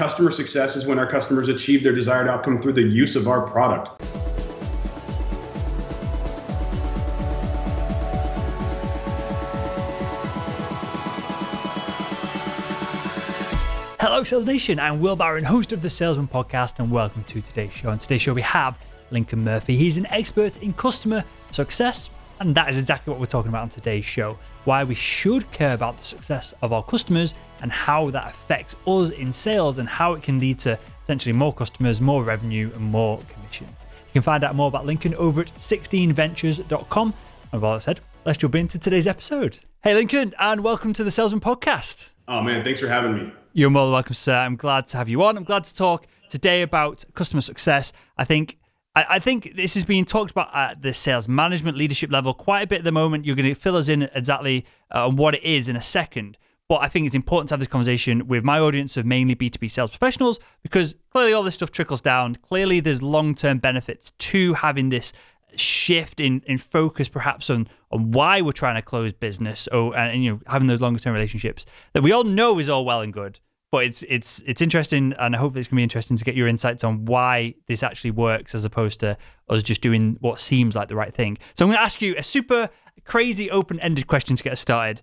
Customer success is when our customers achieve their desired outcome through the use of our product. Hello Sales Nation, I'm Will Barron, host of the Salesman Podcast, and welcome to today's show. On today's show we have Lincoln Murphy. He's an expert in customer success, and that is exactly what we're talking about on today's show. Why we should care about the success of our customers and how that affects us in sales and how it can lead to essentially more customers, more revenue, and more commissions. You can find out more about Lincoln over at 16ventures.com. And with all that said, let's jump into today's episode. Hey Lincoln, and welcome to the Salesman Podcast. Oh man, thanks for having me. You're more than welcome, sir. I'm glad to have you on. I'm glad to talk today about customer success. I think this is being talked about at the sales management leadership level quite a bit at the moment. You're going to fill us in exactly on what it is in a second. But I think it's important to have this conversation with my audience of mainly B2B sales professionals, because clearly all this stuff trickles down. Clearly there's long-term benefits to having this shift in focus perhaps on why we're trying to close business and having those longer term relationships that we all know is all well and good, but it's interesting, and I hope it's going to be interesting to get your insights on why this actually works as opposed to us just doing what seems like the right thing. So I'm going to ask you a super crazy open-ended question to get us started,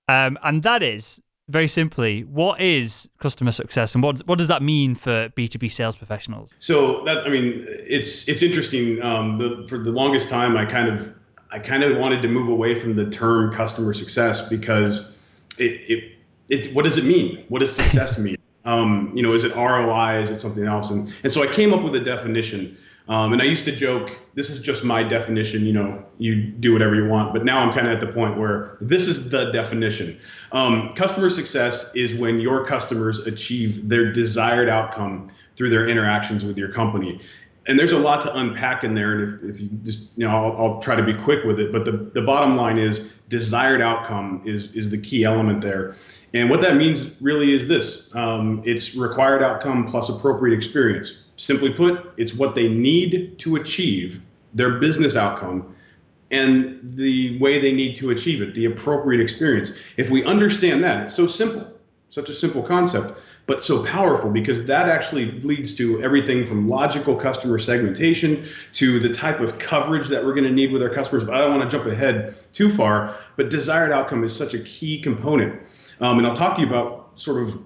and that is very simply, what is customer success, and what does that mean for B2B sales professionals? So it's interesting. For the longest time, I kind of wanted to move away from the term customer success because it what does it mean? What does success mean? Is it ROI? Is it something else? And so I came up with a definition. And I used to joke, this is just my definition, you do whatever you want. But now I'm kind of at the point where this is the definition. Customer success is when your customers achieve their desired outcome through their interactions with your company. And there's a lot to unpack in there. And if you just, I'll try to be quick with it. But the bottom line is desired outcome is the key element there. And what that means really is this. It's required outcome plus appropriate experience. Simply put, it's what they need to achieve their business outcome and the way they need to achieve it, the appropriate experience. If we understand that, it's so simple, such a simple concept, but so powerful, because that actually leads to everything from logical customer segmentation to the type of coverage that we're going to need with our customers. But I don't want to jump ahead too far, but desired outcome is such a key component. And I'll talk to you about sort of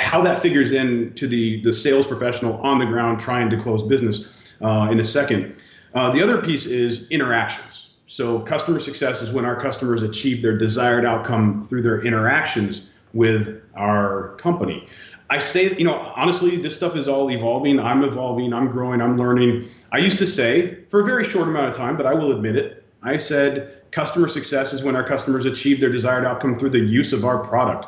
how that figures into the sales professional on the ground trying to close business in a second. The other piece is interactions. So customer success is when our customers achieve their desired outcome through their interactions with our company. I say, honestly, this stuff is all evolving. I'm evolving, I'm growing, I'm learning. I used to say, for a very short amount of time, but I will admit it, I said customer success is when our customers achieve their desired outcome through the use of our product.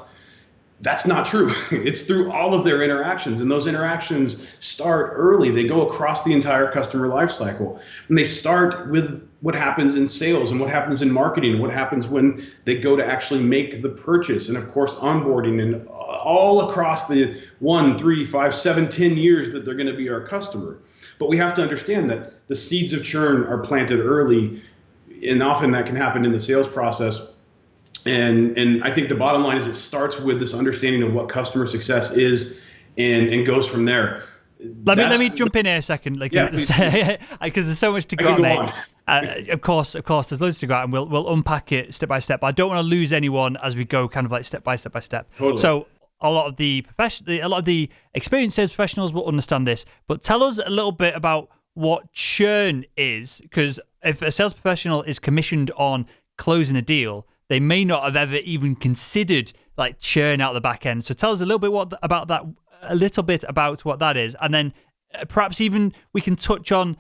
That's not true. It's through all of their interactions, and those interactions start early. They go across the entire customer lifecycle, and they start with what happens in sales and what happens in marketing, and what happens when they go to actually make the purchase, and of course onboarding, and all across the 1, 3, 5, 7, 10 years that they're going to be our customer. But we have to understand that the seeds of churn are planted early, and often that can happen in the sales process. And I think the bottom line is it starts with this understanding of what customer success is and goes from there. Let me jump in here a second, because there's so much to go at, mate. Of course, there's loads to go at, and we'll unpack it step by step. But I don't want to lose anyone as we go, kind of like step by step. Totally. So a lot of the experienced sales professionals will understand this. But tell us a little bit about what churn is, because if a sales professional is commissioned on closing a deal, they may not have ever even considered like churn out the back end. So tell us a little bit about what that is, and then perhaps even we can touch on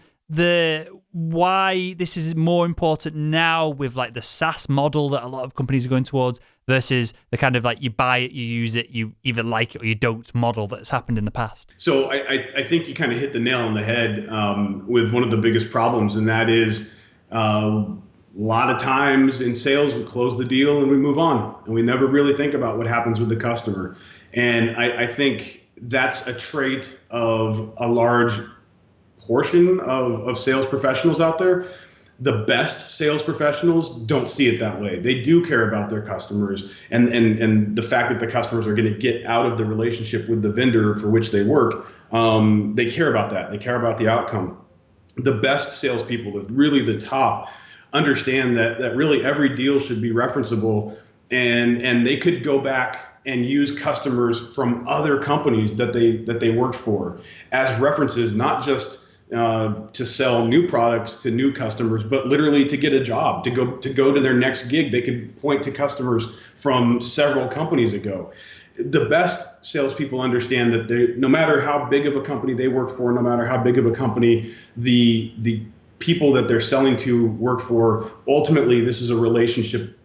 why this is more important now with like the SaaS model that a lot of companies are going towards versus the kind of like you buy it, you use it, you either like it or you don't model that's happened in the past. So I think you kind of hit the nail on the head with one of the biggest problems, and that is a lot of times in sales, we close the deal and we move on, and we never really think about what happens with the customer. And I think that's a trait of a large portion of sales professionals out there The best sales professionals don't see it that way. They do care about their customers and the fact that the customers are going to get out of the relationship with the vendor for which they work. They care about that. They care about the outcome. The best salespeople, really the top, understand that really every deal should be referenceable, and they could go back and use customers from other companies that they worked for as references, not just to sell new products to new customers, but literally to get a job, to go to their next gig. They could point to customers from several companies ago. The best salespeople understand that no matter how big of a company they work for, no matter how big of a company the people that they're selling to work for, ultimately this is a relationship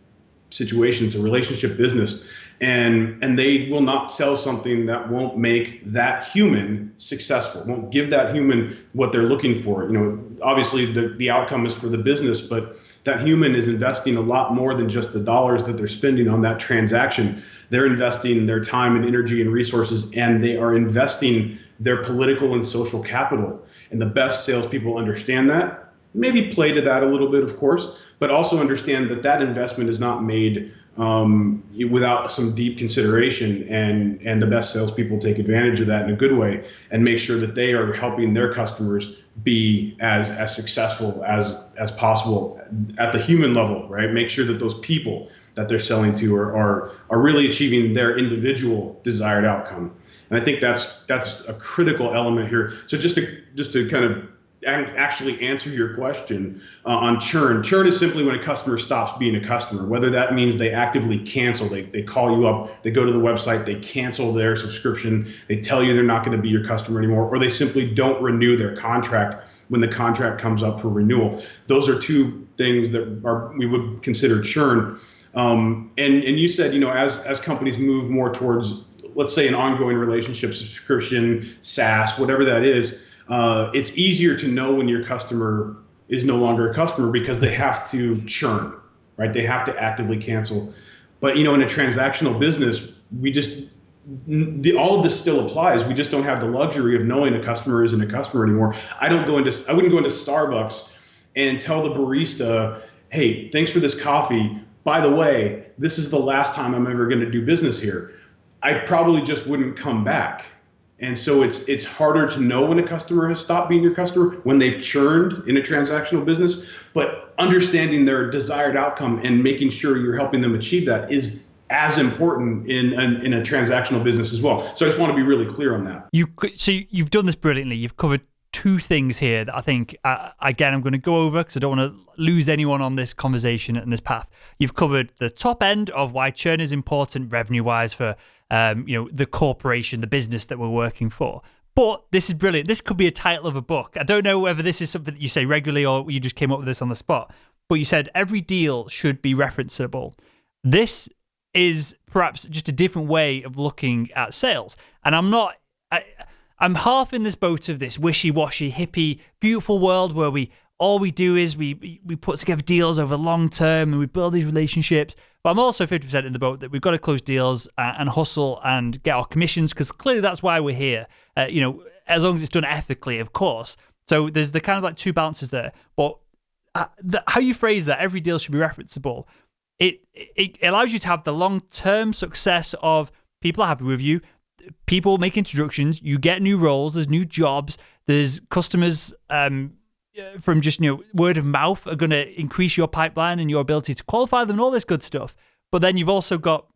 situation. It's a relationship business. And they will not sell something that won't make that human successful, won't give that human what they're looking for. Obviously the outcome is for the business, but that human is investing a lot more than just the dollars that they're spending on that transaction. They're investing their time and energy and resources, and they are investing their political and social capital. And the best salespeople understand that, maybe play to that a little bit, of course, but also understand that investment is not made without some deep consideration, and the best salespeople take advantage of that in a good way and make sure that they are helping their customers be as successful as possible at the human level, right? Make sure that those people that they're selling to are really achieving their individual desired outcome. And I think that's a critical element here. So just to kind of actually answer your question on churn. Churn is simply when a customer stops being a customer, whether that means they actively cancel, they call you up, they go to the website, they cancel their subscription, they tell you they're not going to be your customer anymore, or they simply don't renew their contract when the contract comes up for renewal. Those are two things that we would consider churn. And you said, as companies move more towards, let's say, an ongoing relationship, subscription, SaaS, whatever that is, it's easier to know when your customer is no longer a customer because they have to churn, right? They have to actively cancel. But, in a transactional business, all of this still applies. We just don't have the luxury of knowing a customer isn't a customer anymore. I wouldn't go into Starbucks and tell the barista, hey, thanks for this coffee. By the way, this is the last time I'm ever going to do business here. I probably just wouldn't come back. And so it's harder to know when a customer has stopped being your customer, when they've churned in a transactional business. But understanding their desired outcome and making sure you're helping them achieve that is as important in a transactional business as well. So I just want to be really clear on that. So you've done this brilliantly. You've covered two things here that I think, again, I'm going to go over because I don't want to lose anyone on this conversation and this path. You've covered the top end of why churn is important revenue-wise for the corporation, the business that we're working for. But this is brilliant. This could be a title of a book. I don't know whether this is something that you say regularly or you just came up with this on the spot. But you said every deal should be referenceable. This is perhaps just a different way of looking at sales. And I'm half in this boat of this wishy-washy, hippie, beautiful world where all we do is we put together deals over long term and we build these relationships. But I'm also 50% in the boat that we've got to close deals and hustle and get our commissions, because clearly that's why we're here. As long as it's done ethically, of course. So there's the kind of like two balances there. But how you phrase that, every deal should be referenceable. It allows you to have the long-term success of people are happy with you, people make introductions, you get new roles, there's new jobs, there's customers from just word of mouth are going to increase your pipeline and your ability to qualify them and all this good stuff. But then you've also got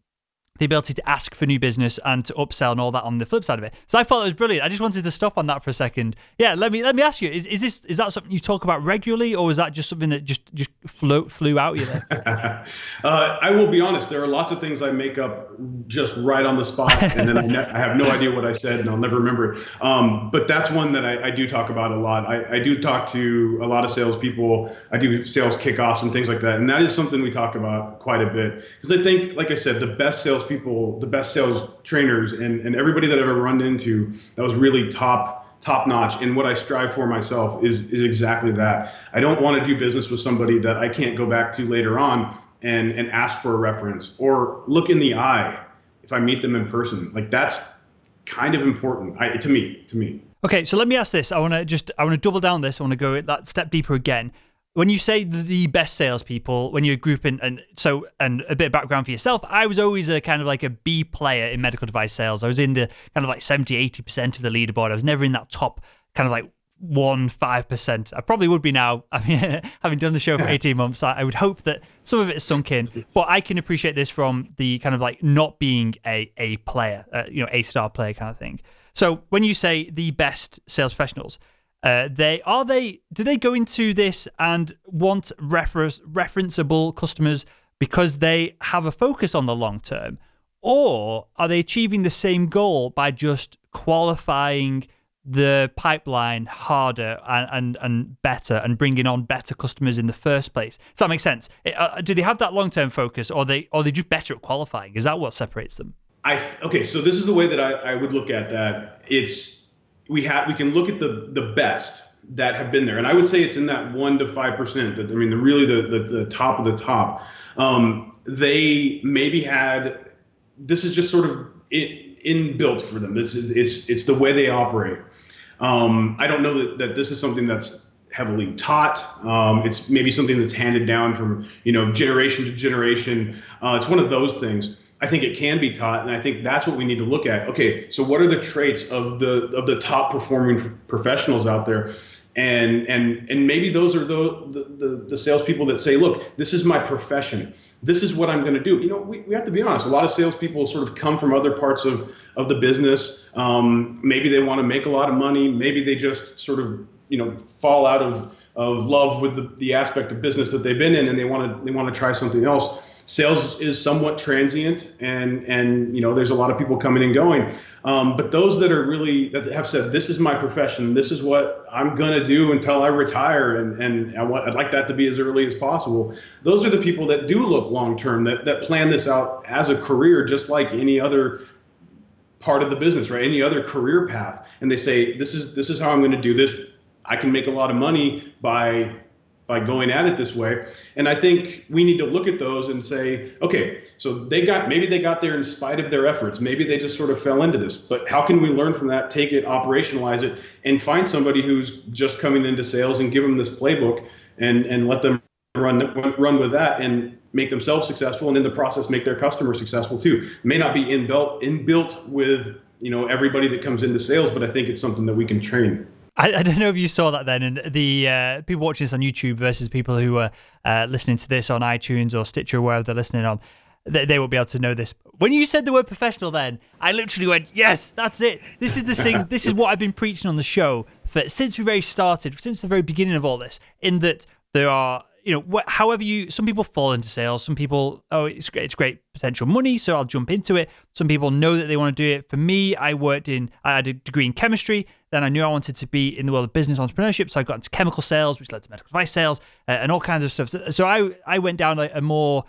the ability to ask for new business and to upsell and all that on the flip side of it. So I thought it was brilliant. I just wanted to stop on that for a second. Yeah, let me ask you: is that something you talk about regularly, or is that just something that just flew out you there? I will be honest. There are lots of things I make up just right on the spot, and then I have no idea what I said, and I'll never remember it. But that's one that I do talk about a lot. I do talk to a lot of salespeople. I do sales kickoffs and things like that, and that is something we talk about quite a bit, because I think, like I said, the best salespeople, the best sales trainers, and everybody that I've ever run into that was really top notch. And what I strive for myself is exactly that. I don't want to do business with somebody that I can't go back to later on and ask for a reference or look in the eye if I meet them in person. Like, that's kind of important to me. Okay, so let me ask this. I want to double down this. I want to go that step deeper again. when you say the best salespeople, when you're grouping, and a bit of background for yourself, I was always a kind of like a B player in medical device sales. I was in the kind of like 70-80% of the leaderboard. I was never in that top kind of like 5%. I probably would be now. I mean, having done the show for 18 months, I would hope that some of it has sunk in. But I can appreciate this from the kind of like not being a player, A-star player kind of thing. So when you say the best sales professionals, do they go into this and want referenceable customers because they have a focus on the long term, or are they achieving the same goal by just qualifying the pipeline harder and better and bringing on better customers in the first place? Does that make sense? Do they have that long-term focus, or are they just better at qualifying? Is that what separates them? Okay, so this is the way that I would look at that. We can look at the best that have been there, and I would say it's in that 1 to 5%. That, I mean, the top of the top. They maybe had, this is just sort of inbuilt for them. It's the way they operate. I don't know that this is something that's heavily taught. It's maybe something that's handed down from generation to generation. It's one of those things. I think it can be taught, and I think that's what we need to look at. Okay, so what are the traits of the top performing professionals out there? And maybe those are the salespeople that say, look, this is my profession. This is what I'm going to do. We have to be honest. A lot of salespeople sort of come from other parts of the business. Maybe they want to make a lot of money. Maybe they just sort of fall out of love with the aspect of business that they've been in, and they want to try something else. Sales is somewhat transient, and there's a lot of people coming and going. But those that have said, this is my profession, this is what I'm gonna do until I retire, and I'd like that to be as early as possible. Those are the people that do look long term, that plan this out as a career, just like any other part of the business, right? Any other career path. And they say, this is how I'm going to do this. I can make a lot of money by going at it this way. And I think we need to look at those and say, okay, so maybe they got there in spite of their efforts. Maybe they just sort of fell into this, but how can we learn from that, take it, operationalize it, and find somebody who's just coming into sales and give them this playbook and let them run with that and make themselves successful, and in the process make their customers successful too. It may not be inbuilt with everybody that comes into sales, but I think it's something that we can train. I don't know if you saw that then, and the people watching this on YouTube versus people who are listening to this on iTunes or Stitcher or wherever they're listening on, they will be able to know this. When you said the word professional then, I literally went, yes, that's it. This is the thing. This is what I've been preaching on the show since we very started, since the very beginning of all this, in that there are, some people fall into sales. Some people, it's great potential money, so I'll jump into it. Some people know that they want to do it. For me, I had a degree in chemistry. Then I knew I wanted to be in the world of business entrepreneurship, so I got into chemical sales, which led to medical device sales, and all kinds of stuff. So I went down a more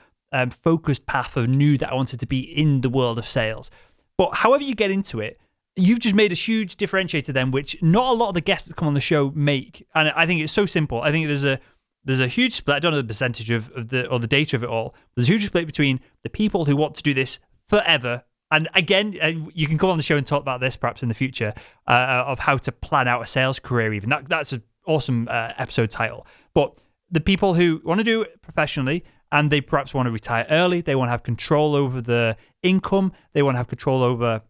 focused path of knew that I wanted to be in the world of sales. But however you get into it, you've just made a huge differentiator then, which not a lot of the guests that come on the show make. And I think it's so simple. I think there's a huge split. I don't know the percentage of the data of it all. There's a huge split between the people who want to do this forever. And again, you can come on the show and talk about this perhaps in the future of how to plan out a sales career even. That's an awesome episode title. But the people who want to do it professionally and they perhaps want to retire early, they want to have control over the income, they want to have control over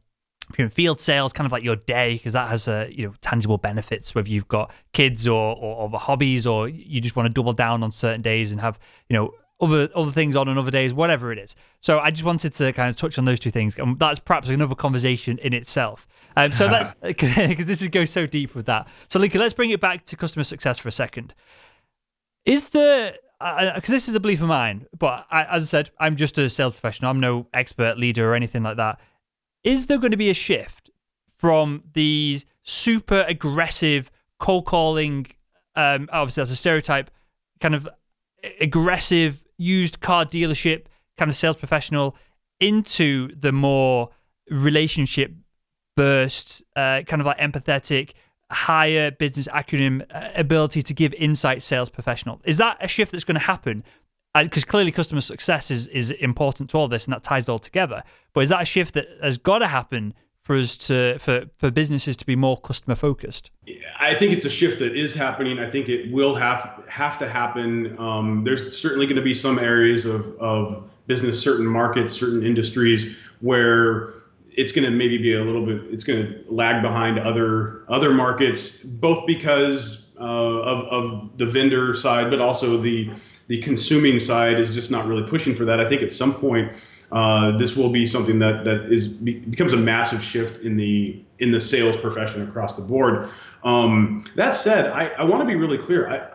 field sales, kind of like your day, because that has tangible benefits, whether you've got kids or hobbies, or you just want to double down on certain days and have other things on other days, whatever it is. So I just wanted to kind of touch on those two things. And that's perhaps another conversation in itself. So let's, because this goes so deep with that. So Lincoln, let's bring it back to customer success for a second. Because this is a belief of mine, but as I said, I'm just a sales professional. I'm no expert leader or anything like that. Is there going to be a shift from these super aggressive cold calling, obviously that's a stereotype, kind of aggressive used car dealership kind of sales professional, into the more relationship burst, kind of like empathetic, higher business acumen ability to give insight sales professional? Is that a shift that's going to happen? Because clearly customer success is important to all this, and that ties it all together. But is that a shift that has got to happen for us for businesses to be more customer focused? I think it's a shift that is happening. I think it will have to happen. There's certainly going to be some areas of business, certain markets, certain industries where it's going to maybe be it's going to lag behind other markets, both because of the vendor side, but also the consuming side is just not really pushing for that. I think at some point this will be something that becomes a massive shift in the sales profession across the board. That said, I want to be really clear.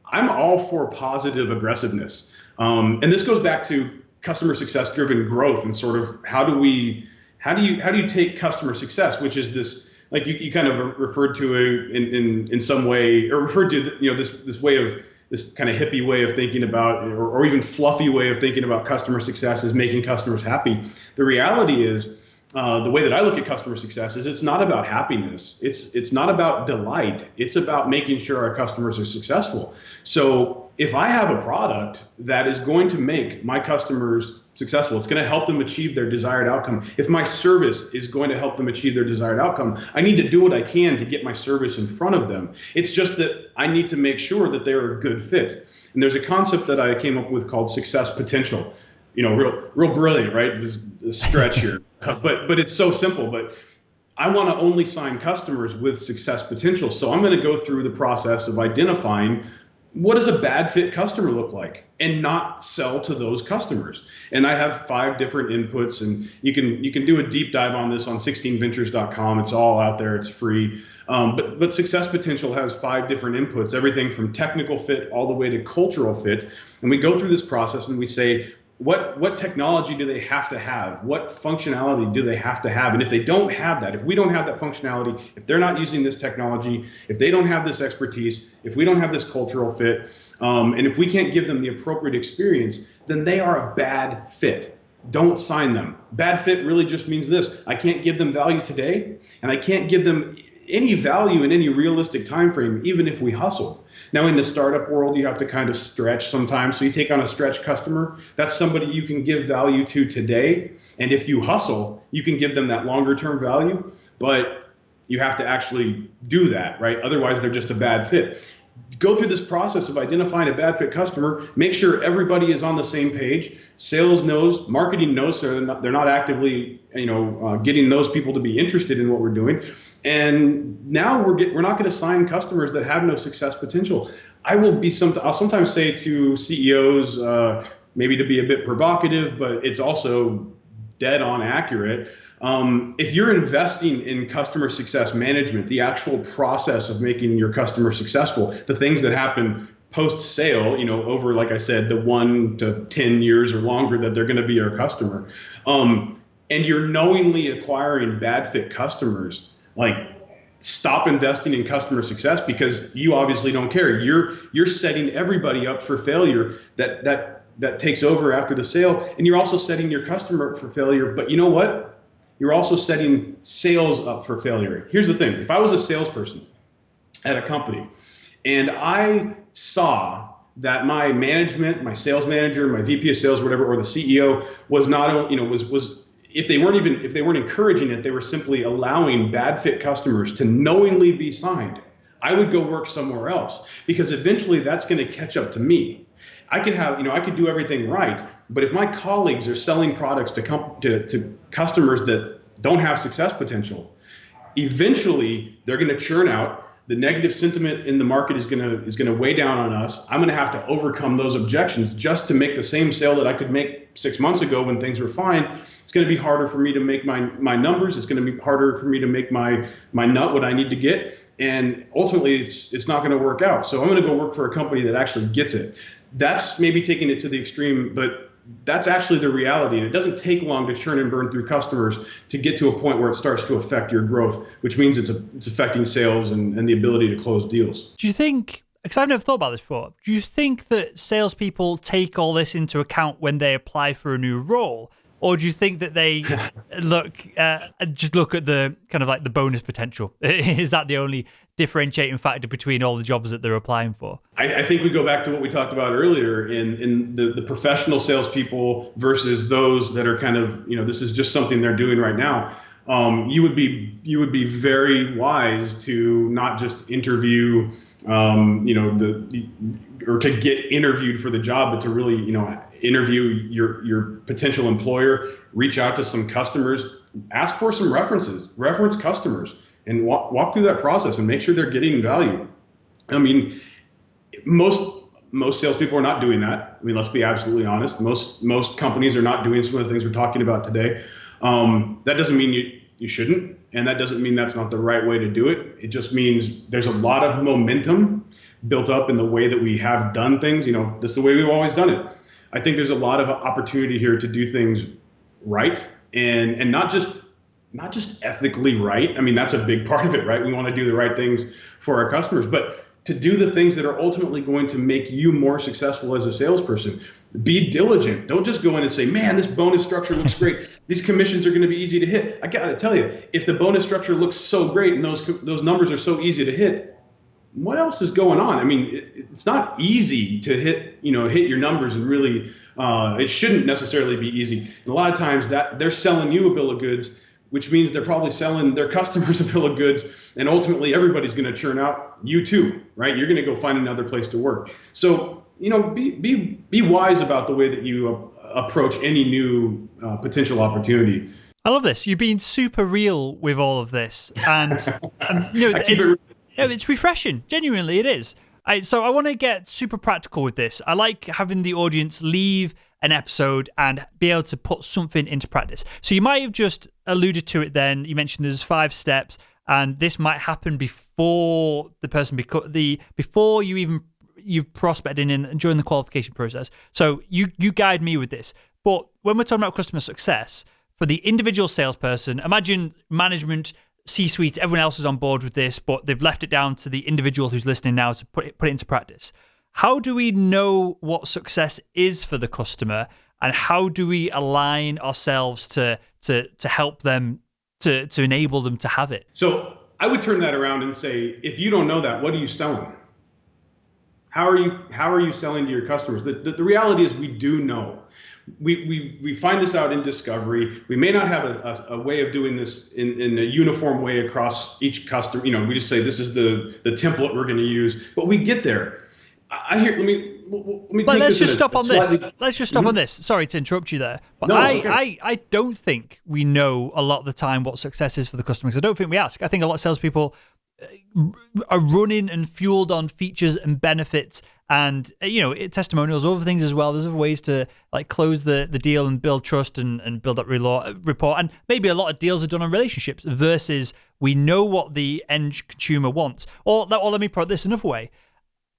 I'm all for positive aggressiveness, and this goes back to customer success driven growth and sort of how do you take customer success, which is this, like you kind of referred to in some way, or referred to this way of this kind of hippie way of thinking about, or even fluffy way of thinking about customer success is making customers happy. The reality is, the way that I look at customer success is it's not about happiness. It's not about delight. It's about making sure our customers are successful. So if I have a product that is going to make my customers successful, it's going to help them achieve their desired outcome. If my service is going to help them achieve their desired outcome, I need to do what I can to get my service in front of them. It's just that I need to make sure that they're a good fit. And there's a concept that I came up with called success potential. Real brilliant, right? This stretch here, but it's so simple. But I want to only sign customers with success potential. So I'm going to go through the process of identifying what does a bad fit customer look like and not sell to those customers. And I have 5 different inputs, and you can do a deep dive on this on 16ventures.com. It's all out there. It's free. But success potential has 5 different inputs, everything from technical fit all the way to cultural fit. And we go through this process and we say, what technology do they have to have? What functionality do they have to have? And if they don't have that, if we don't have that functionality, if they're not using this technology, if they don't have this expertise, if we don't have this cultural fit, and if we can't give them the appropriate experience, then they are a bad fit. Don't sign them. Bad fit really just means this: I can't give them value today, and I can't give them any value in any realistic time frame, even if we hustle. Now, in the startup world, you have to kind of stretch sometimes. So you take on a stretch customer. That's somebody you can give value to today. And if you hustle, you can give them that longer term value. But you have to actually do that, right? Otherwise, they're just a bad fit. Go through this process of identifying a bad fit customer. Make sure everybody is on the same page. Sales knows, marketing knows, so they're not actively, getting those people to be interested in what we're doing. And now we're not going to sign customers that have no success potential. I'll sometimes say to CEOs, maybe to be a bit provocative, but it's also dead on accurate. If you're investing in customer success management, the actual process of making your customer successful, the things that happen post-sale, over, like I said, the 1 to 10 years or longer that they're going to be our customer, and you're knowingly acquiring bad fit customers, like, stop investing in customer success, because you obviously don't care. You're setting everybody up for failure that takes over after the sale, and you're also setting your customer up for failure. But you know what? You're also setting sales up for failure. Here's the thing. If I was a salesperson at a company and I saw that my management, my sales manager, my VP of sales, whatever, or the CEO was not, if they weren't encouraging it, they were simply allowing bad fit customers to knowingly be signed, I would go work somewhere else, because eventually that's going to catch up to me. I could do everything right, but if my colleagues are selling products to customers that don't have success potential, eventually they're going to churn out. The negative sentiment in the market is going to weigh down on us. I'm going to have to overcome those objections just to make the same sale that I could make 6 months ago when things were fine. It's going to be harder for me to make my numbers. It's going to be harder for me to make my nut what I need to get. And ultimately, it's not going to work out. So I'm going to go work for a company that actually gets it. That's maybe taking it to the extreme, but that's actually the reality. And it doesn't take long to churn and burn through customers to get to a point where it starts to affect your growth, which means it's affecting sales and the ability to close deals. Do you think, because I've never thought about this before, do you think that salespeople take all this into account when they apply for a new role? Or do you think that they look at the kind of like the bonus potential? Is that the only differentiating factor between all the jobs that they're applying for? I think we go back to what we talked about earlier in the professional salespeople versus those that are kind of, this is just something they're doing right now. you would be very wise to not just interview, or to get interviewed for the job, but to really, interview your potential employer, reach out to some customers, ask for some reference customers, and walk through that process and make sure they're getting value. I mean, most salespeople are not doing that. I mean, let's be absolutely honest. Most companies are not doing some of the things we're talking about today. That doesn't mean you shouldn't, and that doesn't mean that's not the right way to do it. It just means there's a lot of momentum built up in the way that we have done things. This is the way we've always done it. I think there's a lot of opportunity here to do things right, and not just ethically right. I mean, that's a big part of it, right? We want to do the right things for our customers, but to do the things that are ultimately going to make you more successful as a salesperson. Be diligent. Don't just go in and say, man, this bonus structure looks great. These commissions are going to be easy to hit. I got to tell you, if the bonus structure looks so great and those numbers are so easy to hit, what else is going on? I mean, it's not easy to hit your numbers, and really, it shouldn't necessarily be easy. And a lot of times that they're selling you a bill of goods, which means they're probably selling their customers a bill of goods, and ultimately everybody's going to churn out you too, right? You're going to go find another place to work. So, be wise about the way that you approach any new potential opportunity. I love this. You're being super real with all of this, and it's refreshing. Genuinely, it is. So I want to get super practical with this. I like having the audience leave an episode and be able to put something into practice. So you might have just alluded to it then. You mentioned there's 5 steps, and this might happen before the person, before you've prospected in and during the qualification process. So you guide me with this. But when we're talking about customer success, for the individual salesperson, imagine management, C-suite, everyone else is on board with this, but they've left it down to the individual who's listening now to put it into practice. How do we know what success is for the customer, and how do we align ourselves to help them, to enable them to have it? So I would turn that around and say, if you don't know that, what are you selling? How are you selling to your customers? The reality is we do know. We find this out in discovery. We may not have a way of doing this in a uniform way across each customer. We just say this is the template we're going to use, but we get there. Let me. But let's just stop on this. Let's just stop on this. Sorry to interrupt you there, but no, okay. I don't think we know a lot of the time what success is for the customers. I don't think we ask. I think a lot of salespeople are running and fueled on features and benefits and testimonials, other things as well. There's other ways to close the deal and build trust and build up rapport. And maybe a lot of deals are done on relationships versus we know what the end consumer wants. Or let me put this another way.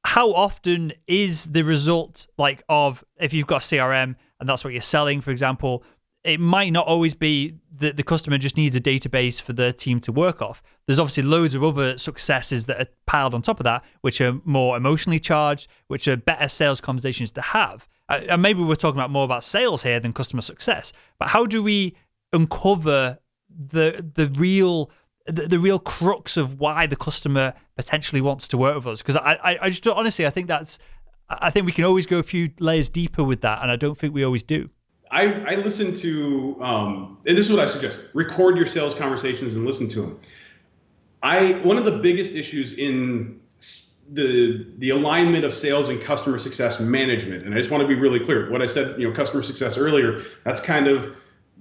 How often is the result of if you've got a CRM and that's what you're selling, for example, it might not always be that the customer just needs a database for their team to work off. There's obviously loads of other successes that are piled on top of that, which are more emotionally charged, which are better sales conversations to have. And maybe we're talking more about sales here than customer success. But how do we uncover the real crux of why the customer potentially wants to work with us? Because I just honestly, I think we can always go a few layers deeper with that, and I don't think we always do. I listen to, and this is what I suggest: record your sales conversations and listen to them. One of the biggest issues in the alignment of sales and customer success management, and I just want to be really clear, what I said, customer success earlier, that's kind of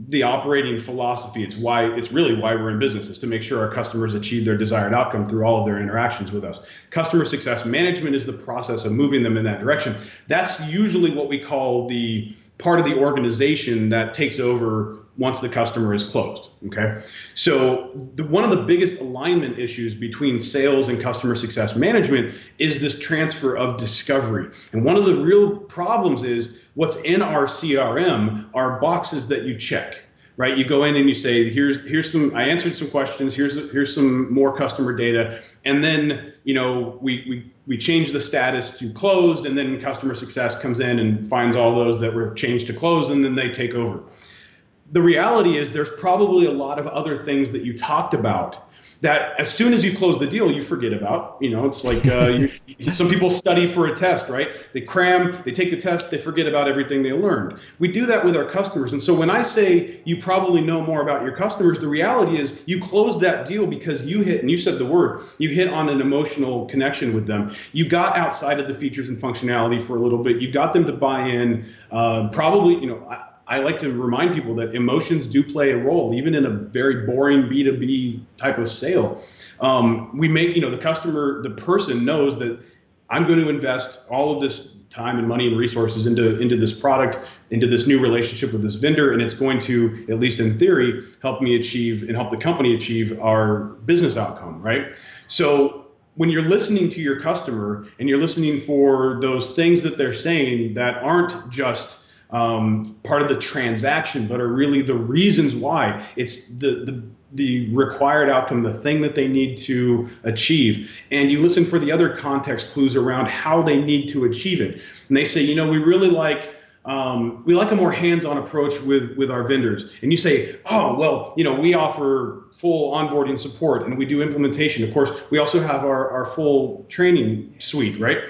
the operating philosophy. It's really why we're in business, is to make sure our customers achieve their desired outcome through all of their interactions with us. Customer success management is the process of moving them in that direction. That's usually what we call the part of the organization that takes over once the customer is closed. Okay. So one of the biggest alignment issues between sales and customer success management is this transfer of discovery. And one of the real problems is what's in our CRM are boxes that you check, right? You go in and you say, here's some, I answered some questions, here's some more customer data. And then, we change the status to closed, and then customer success comes in and finds all those that were changed to closed, and then they take over. The reality is there's probably a lot of other things that you talked about that as soon as you close the deal, you forget about. It's like some people study for a test, right? They cram, they take the test, they forget about everything they learned. We do that with our customers. And so when I say you probably know more about your customers, the reality is you closed that deal because you hit, and you said the word, you hit on an emotional connection with them. You got outside of the features and functionality for a little bit. You got them to buy in. I like to remind people that emotions do play a role, even in a very boring B2B type of sale. We make, the customer, the person knows that I'm going to invest all of this time and money and resources into this product, into this new relationship with this vendor, and it's going to, at least in theory, help me achieve and help the company achieve our business outcome, right? So when you're listening to your customer and you're listening for those things that they're saying that aren't just part of the transaction, but are really the reasons why, it's the required outcome, the thing that they need to achieve. And you listen for the other context clues around how they need to achieve it. And they say, we really like a more hands-on approach with our vendors. And you say, oh, well, we offer full onboarding support and we do implementation. Of course, we also have our full training suite, right?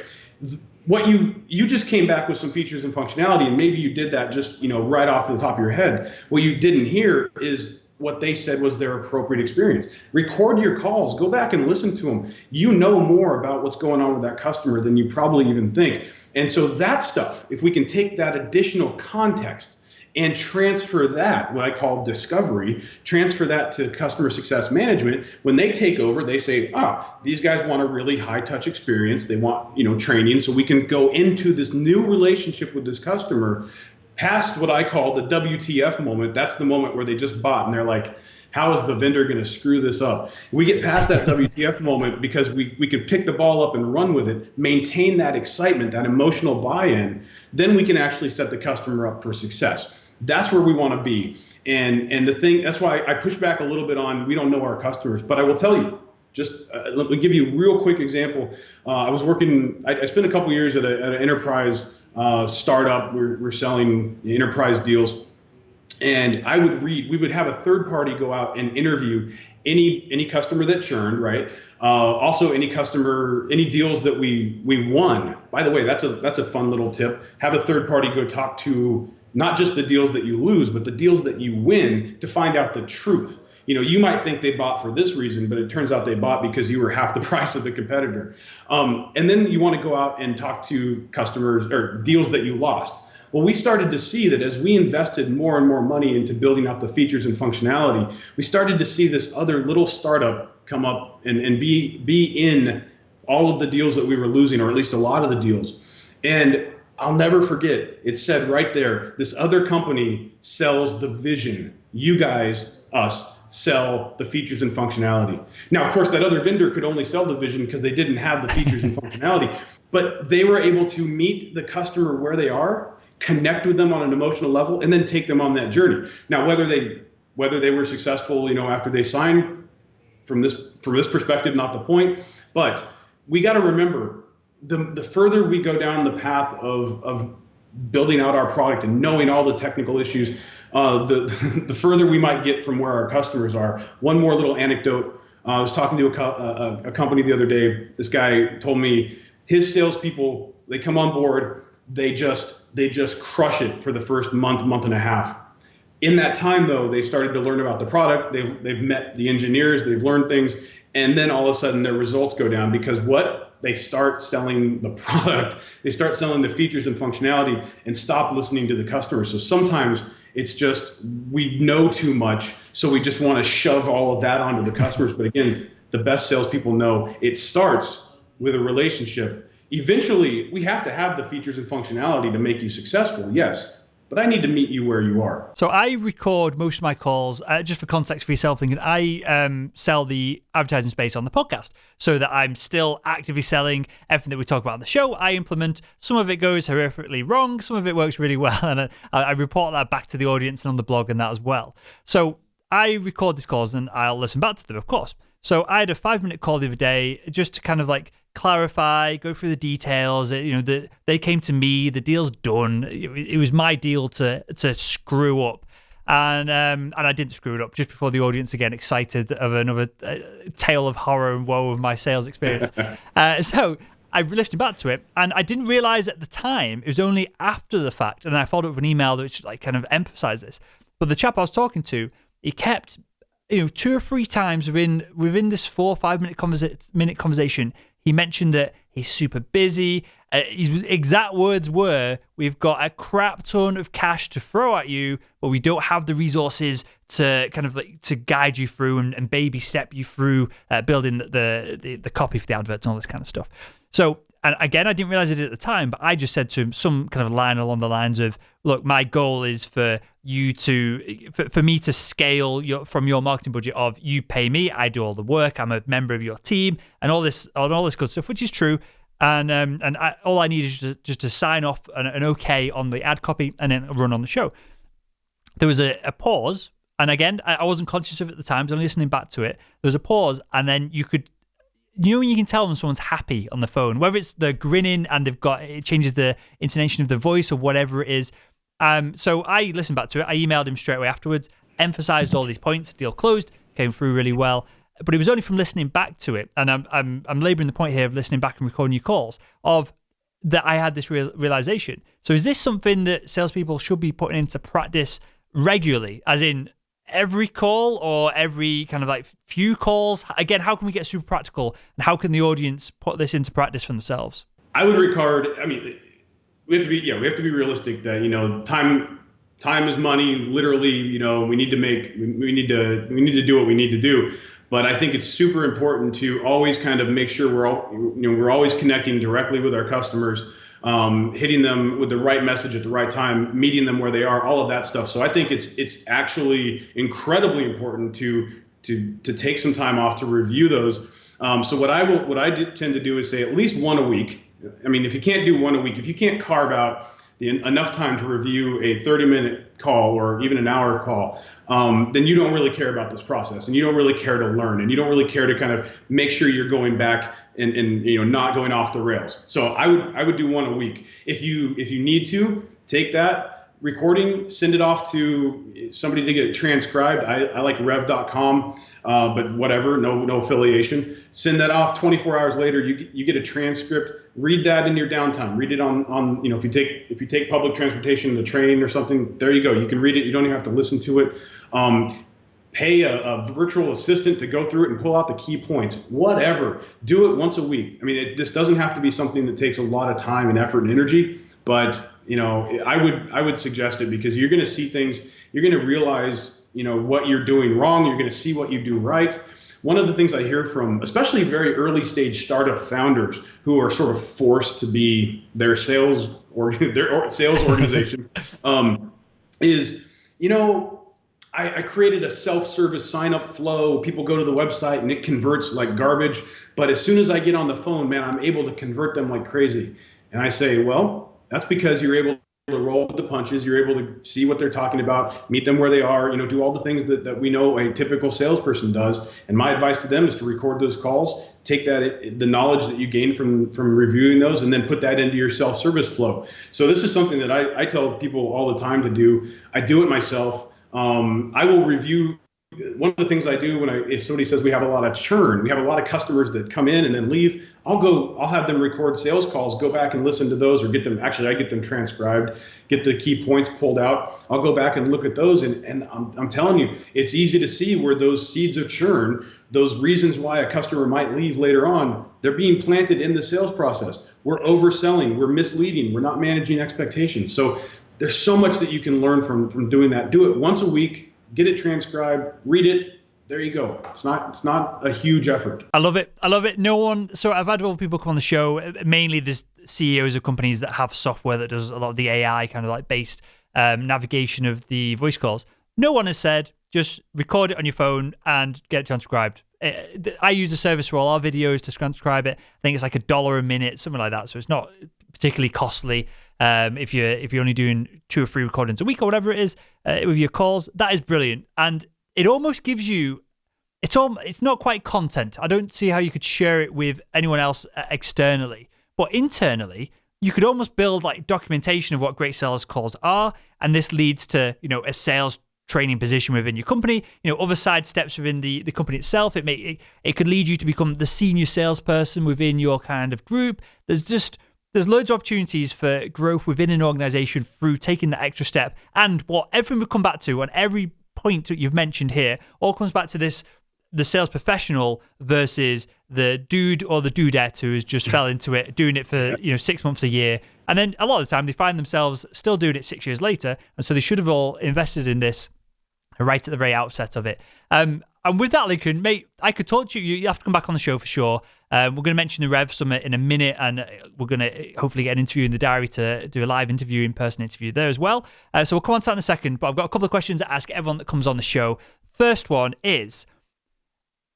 What you just came back with some features and functionality, and maybe you did that just right off the top of your head. What you didn't hear is what they said was their appropriate experience. Record your calls, go back and listen to them. You know more about what's going on with that customer than you probably even think. And so that stuff, if we can take that additional context and transfer that, what I call discovery, transfer that to customer success management. When they take over, they say, these guys want a really high touch experience. They want, training. So we can go into this new relationship with this customer past what I call the WTF moment. That's the moment where they just bought and they're like, how is the vendor going to screw this up? We get past that WTF moment because we can pick the ball up and run with it, maintain that excitement, that emotional buy-in. Then we can actually set the customer up for success. That's where we want to be. And the thing, that's why I push back a little bit on, we don't know our customers, but I will tell you, let me give you a real quick example. I spent a couple years at an enterprise startup. We're selling enterprise deals. And we would have a third party go out and interview any customer that churned, right? Also any deals that we won. By the way, that's a fun little tip. Have a third party go talk to not just the deals that you lose, but the deals that you win to find out the truth. You might think they bought for this reason, but it turns out they bought because you were half the price of the competitor. And then you want to go out and talk to customers or deals that you lost. Well, we started to see that as we invested more and more money into building out the features and functionality, we started to see this other little startup come up and be in all of the deals that we were losing, or at least a lot of the deals. And I'll never forget, it said right there, this other company sells the vision. You guys, us, sell the features and functionality. Now, of course, that other vendor could only sell the vision because they didn't have the features and functionality, but they were able to meet the customer where they are, connect with them on an emotional level, and then take them on that journey. Now, whether they were successful, after they signed, from this perspective, not the point, but we got to remember, the further we go down the path of building out our product and knowing all the technical issues, the further we might get from where our customers are. One more little anecdote. I was talking to a company the other day. This guy told me his salespeople, they come on board, they just crush it for the first month and a half. In that time, though, they started to learn about the product. They've met the engineers, they've learned things, and then all of a sudden their results go down because they start selling the product, they start selling the features and functionality and stop listening to the customer. So sometimes it's just, we know too much, so we just want to shove all of that onto the customers. But again, the best salespeople know it starts with a relationship. Eventually, we have to have the features and functionality to make you successful, yes. But I need to meet you where you are. So I record most of my calls, just for context for yourself, Lincoln, I sell the advertising space on the podcast so that I'm still actively selling everything that we talk about on the show. I implement. Some of it goes horrifically wrong. Some of it works really well. And I report that back to the audience and on the blog and that as well. So I record these calls and I'll listen back to them, of course. So I had a 5-minute call the other day just to kind of clarify, go through the details. They came to me, the deal's done. It was my deal to screw up. and I didn't screw it up just before the audience again excited of another tale of horror and woe of my sales experience. So I listened back to it, and I didn't realize at the time, it was only after the fact, and I followed up with an email which like kind of emphasized this. But the chap I was talking to, he kept, 2 or 3 times within this 4 or 5 minute conversation, he mentioned that he's super busy. His exact words were, "We've got a crap ton of cash to throw at you, but we don't have the resources to kind of like to guide you through and baby step you through building the copy for the adverts and all this kind of stuff." So, and again, I didn't realize it at the time, but I just said to him some kind of line along the lines of, "Look, my goal is for you for me to scale from your marketing budget of you pay me, I do all the work, I'm a member of your team, and all this good stuff," which is true. And all I need is just to sign off an okay on the ad copy and then run on the show. There was a pause, and again, I wasn't conscious of it at the time. I was only listening back to it. There was a pause, and then you could, when you can tell when someone's happy on the phone, whether it's they're grinning and it changes the intonation of the voice or whatever it is. So I listened back to it. I emailed him straight away afterwards, emphasized all these points. Deal closed, came through really well. But it was only from listening back to it, and I'm laboring the point here of listening back and recording your calls, of that I had this realization. So is this something that salespeople should be putting into practice regularly, as in every call or every kind of like few calls? Again, how can we get super practical, and how can the audience put this into practice for themselves? I would regard, we have to be realistic that, time is money. Literally, we need to do what we need to do. But I think it's super important to always kind of make sure we're always connecting directly with our customers, hitting them with the right message at the right time, meeting them where they are, all of that stuff. So I think it's actually incredibly important to take some time off to review those. So what I tend to do is say at least one a week. If you can't do one a week, if you can't carve out enough time to review a 30-minute call or even an hour call, then you don't really care about this process, and you don't really care to learn, and you don't really care to kind of make sure you're going back and not going off the rails. So I would do one a week. If you need to take that recording, send it off to somebody to get it transcribed. I like rev.com, but whatever, no affiliation. Send that off. 24 hours later, you get a transcript. Read that in your downtime. Read it on if you take public transportation, the train or something, there you go. You can read it. You don't even have to listen to it. Pay a virtual assistant to go through it and pull out the key points. Whatever. Do it once a week. This doesn't have to be something that takes a lot of time and effort and energy, but I would suggest it, because you're going to see things. You're going to realize what you're doing wrong. You're going to see what you do right. One of the things I hear from, especially very early stage startup founders who are sort of forced to be their sales organization, is, I created a self-service sign-up flow. People go to the website and it converts like garbage. But as soon as I get on the phone, man, I'm able to convert them like crazy. And I say, well, that's because you're able to roll with the punches. You're able to see what they're talking about, meet them where they are, do all the things that we know a typical salesperson does. And my advice to them is to record those calls, take the knowledge that you gain from reviewing those, and then put that into your self-service flow. So this is something that I tell people all the time to do. I do it myself. I will review. One of the things I do if somebody says we have a lot of churn, we have a lot of customers that come in and then leave, I'll have them record sales calls, go back and listen to those, or I get them transcribed, get the key points pulled out. I'll go back and look at those, and I'm telling you, it's easy to see where those seeds of churn, those reasons why a customer might leave later on, they're being planted in the sales process. We're overselling, we're misleading, we're not managing expectations. So there's so much that you can learn from doing that. Do it once a week. Get it transcribed, read it. There you go. It's not a huge effort. I love it. So I've had other people come on the show. Mainly there's CEOs of companies that have software that does a lot of the AI kind of like based navigation of the voice calls. No one has said, just record it on your phone and get it transcribed. I use a service for all our videos to transcribe it. I think it's like $1 a minute, something like that. So it's not particularly costly. If you're only doing 2 or 3 recordings a week or whatever it is with your calls, that is brilliant. And it almost gives you, it's not quite content. I don't see how you could share it with anyone else externally, but internally, you could almost build like documentation of what great sales calls are. And this leads to, a sales training position within your company, other side steps within the company itself. It could lead you to become the senior salesperson within your kind of group. There's loads of opportunities for growth within an organization through taking that extra step. And what everything will come back to on every point that you've mentioned here all comes back to the sales professional versus the dude or the dudette who has just fell into it, doing it for 6 months, a year. And then a lot of the time they find themselves still doing it 6 years later. And so they should have all invested in this right at the very outset of it. And with that, Lincoln, mate, I could talk to you. You have to come back on the show for sure. We're going to mention the Rev Summit in a minute, and we're going to hopefully get an interview in the diary to do a live interview, in-person interview there as well. So we'll come on to that in a second, but I've got a couple of questions to ask everyone that comes on the show. First one is,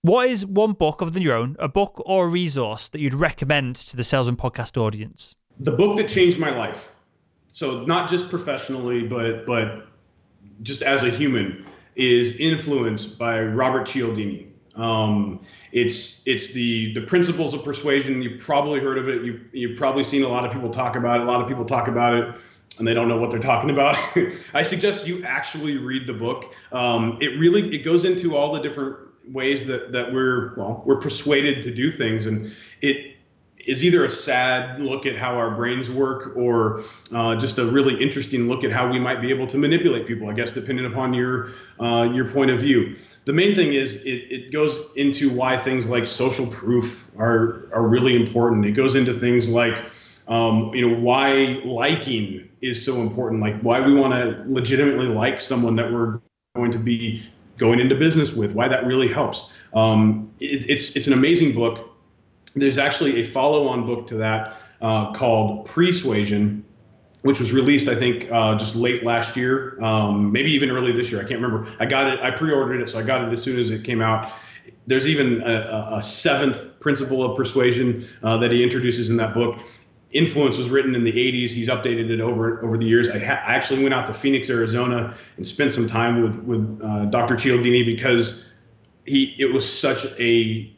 what is one book other than your own, a book or a resource that you'd recommend to the Salesman Podcast audience? The book that changed my life. So not just professionally, but just as a human, is Influence by Robert Cialdini. It's the Principles of Persuasion. You've probably heard of it. You've probably seen a lot of people talk about it. A lot of people talk about it and they don't know what they're talking about. I suggest you actually read the book. It goes into all the different ways that we're persuaded to do things, and it is either a sad look at how our brains work or just a really interesting look at how we might be able to manipulate people, I guess, depending upon your point of view. The main thing is it goes into why things like social proof are really important. It goes into things like why liking is so important, like why we want to legitimately like someone that we're going to be going into business with, why that really helps. It's an amazing book. There's actually a follow-on book to that called Persuasion, which was released, I think, just late last year, maybe even early this year. I can't remember. I got it. I pre-ordered it, so I got it as soon as it came out. There's even a seventh principle of persuasion that he introduces in that book. Influence was written in the 80s. He's updated it over the years. I actually went out to Phoenix, Arizona, and spent some time with Dr. Cialdini because it was such a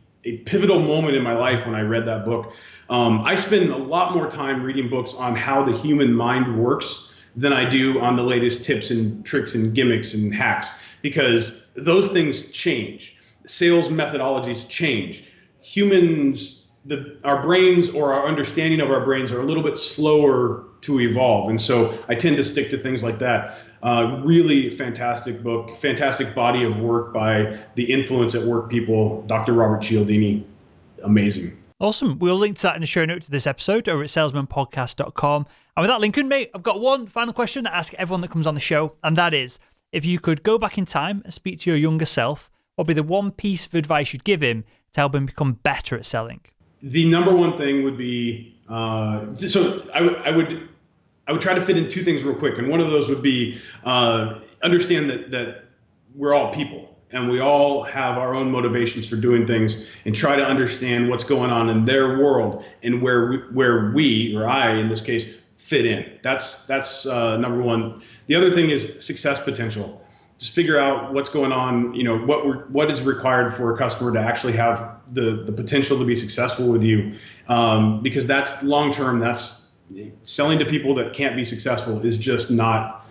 pivotal moment in my life when I read that book. I spend a lot more time reading books on how the human mind works than I do on the latest tips and tricks and gimmicks and hacks, because those things change. Sales methodologies change. Humans, our brains or our understanding of our brains are a little bit slower to evolve. And so I tend to stick to things like that. Really fantastic book, fantastic body of work by the Influence at Work people, Dr. Robert Cialdini. Amazing. Awesome. We'll link to that in the show notes to this episode over at salesmanpodcast.com. And with that, Lincoln, mate, I've got one final question to ask everyone that comes on the show. And that is, if you could go back in time and speak to your younger self, what would be the one piece of advice you'd give him to help him become better at selling? The number one thing would be, so I would try to fit in two things real quick. And one of those would be understand that we're all people and we all have our own motivations for doing things, and try to understand what's going on in their world and where we, or I in this case, fit in. That's number one. The other thing is success potential. Just figure out what's going on, what is required for a customer to actually have the potential to be successful with you. Because that's long-term, that's selling to people that can't be successful is just not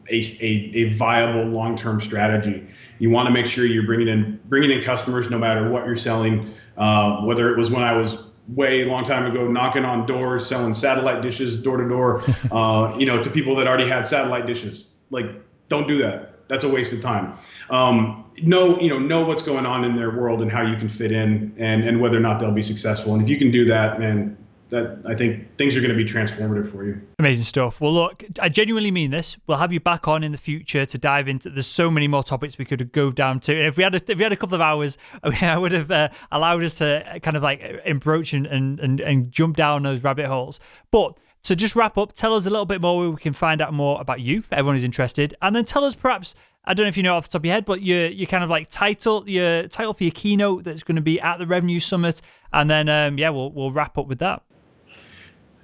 a viable long-term strategy. You want to make sure you're bringing in customers no matter what you're selling, whether it was when I was way long time ago knocking on doors, selling satellite dishes door to door, to people that already had satellite dishes. Like, don't do that. That's a waste of time. Know what's going on in their world and how you can fit in, and whether or not they'll be successful. And if you can do that, man, that I think things are going to be transformative for you. Amazing stuff. Well, look, I genuinely mean this. We'll have you back on in the future to dive into. There's so many more topics we could go down to. And if we had a couple of hours, I would have allowed us to kind of like embroach and jump down those rabbit holes. But to just wrap up, tell us a little bit more where we can find out more about you for everyone who's interested, and then tell us perhaps, I don't know if you know off the top of your head, but your kind of like title for your keynote that's going to be at the Revenue Summit, and then we'll wrap up with that.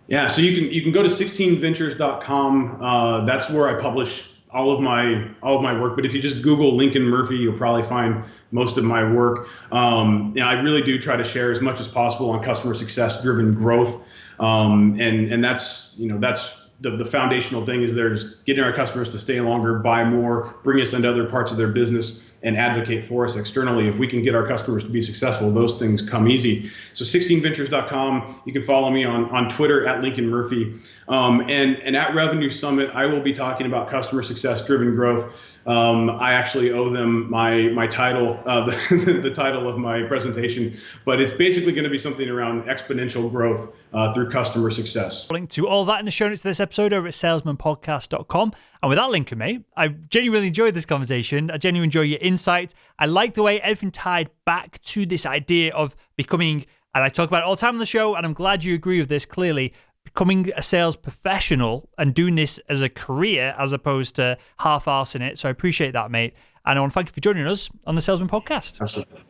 Yeah, so you can go to 16ventures.com. That's where I publish all of my work. But if you just Google Lincoln Murphy, you'll probably find most of my work. I really do try to share as much as possible on customer success driven growth. And that's the foundational thing is there's getting our customers to stay longer, buy more, bring us into other parts of their business, and advocate for us externally. If we can get our customers to be successful, those things come easy. So 16ventures.com. You can follow me on Twitter at Lincoln Murphy. And at Revenue Summit, I will be talking about customer success driven growth. I actually owe them my title, the title of my presentation, but it's basically going to be something around exponential growth through customer success. Link to all that in the show notes to this episode over at salesmanpodcast.com. And with that, Lincoln, mate, I genuinely enjoyed this conversation. I genuinely enjoy your insight. I like the way everything tied back to this idea of becoming, and I talk about it all the time on the show, and I'm glad you agree with this clearly, becoming a sales professional and doing this as a career as opposed to half-arsing it. So I appreciate that, mate. And I want to thank you for joining us on the Salesman Podcast. Absolutely.